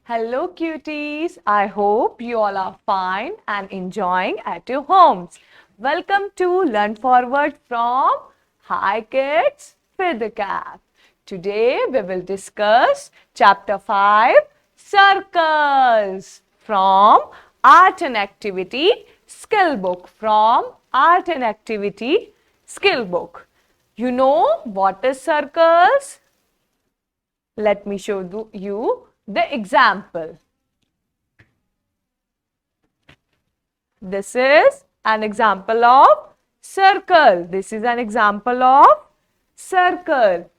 Hello cuties, I hope you all are fine and enjoying at your homes. Welcome to Learn Forward from Hi Kids with the Cap. Today we will discuss Chapter 5 Circles from Art and Activity Skillbook from Art and Activity Skillbook. You know what is circles? Let me show you the example. This is an example of circle. This is an example of circle.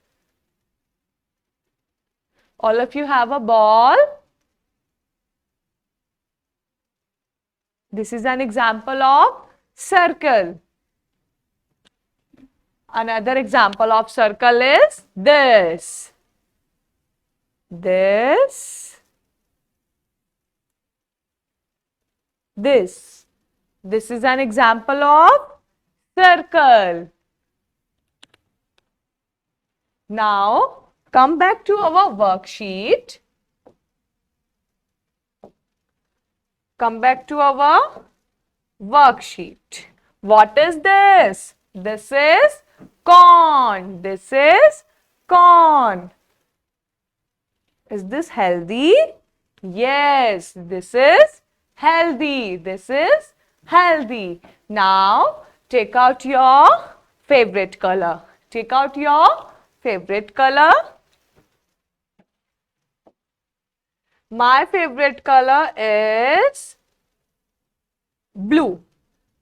All of you have a ball. This is an example of circle. Another example of circle is this. This. This is an example of circle. Now, come back to our worksheet. Come back to our worksheet. What is this? This is corn. This is corn. Is this healthy? Yes, this is healthy. This is healthy. Now, take out your favorite color. Take out your favorite color. My favorite color is blue.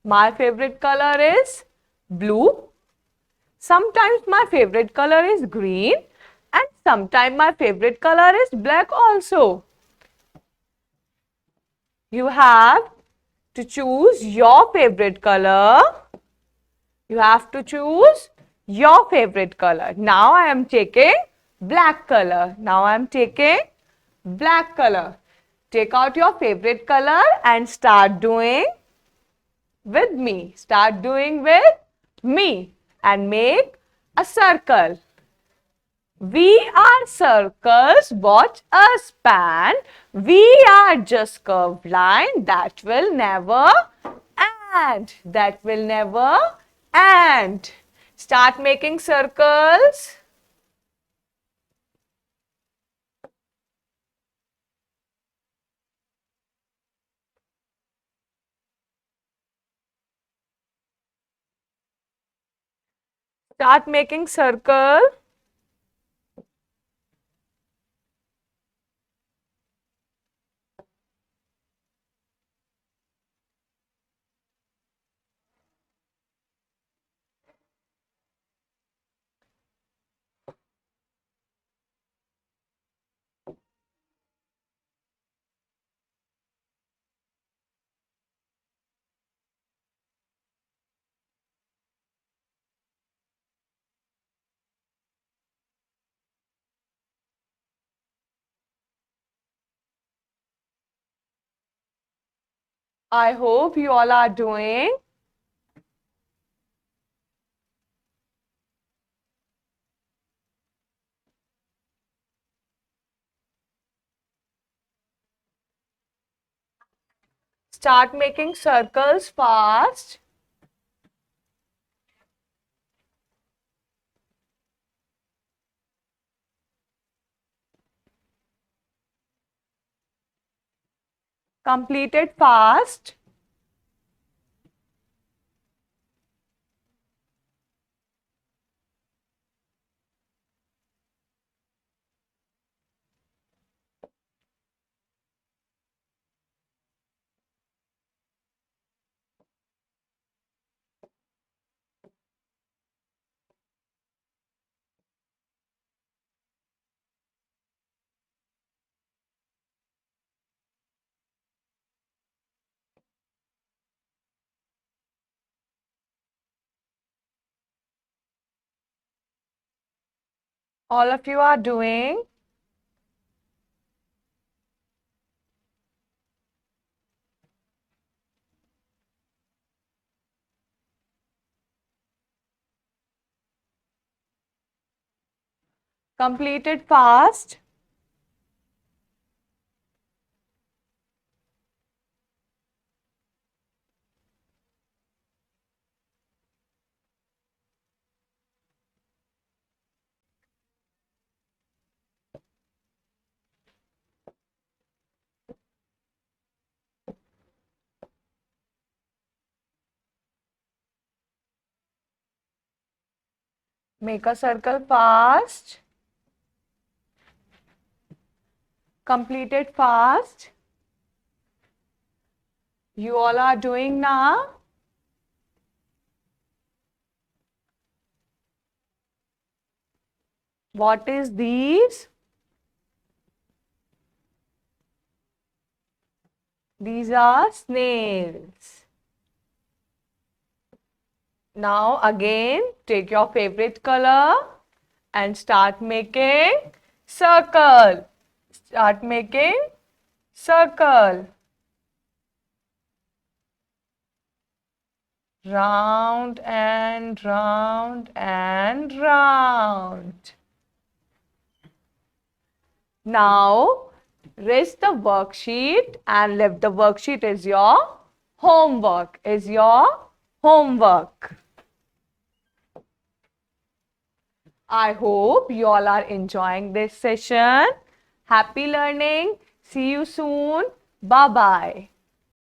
My favorite color is blue. Sometimes my favorite color is green and sometimes my favorite color is black also. You have to choose your favorite color. You have to choose your favorite color. Now I am taking black color. Now I am taking black color. Take out your favorite color and start doing with me. Start doing with me and make a circle. We are circles, watch us span. We are just curved line that will never end. That will never end. Start making circles. Start making circle. I hope you all are doing start making circles fast. Complete it fast. All of you are doing. Complete it fast. Make a circle fast. Complete it fast. You all are doing now. What is these? These are snails. Now again, take your favorite color and start making circle. Start making circle. Round and round and round. Now, rest the worksheet and leave the worksheet as your homework. I hope you all are enjoying this session. Happy learning. See you soon. Bye-bye.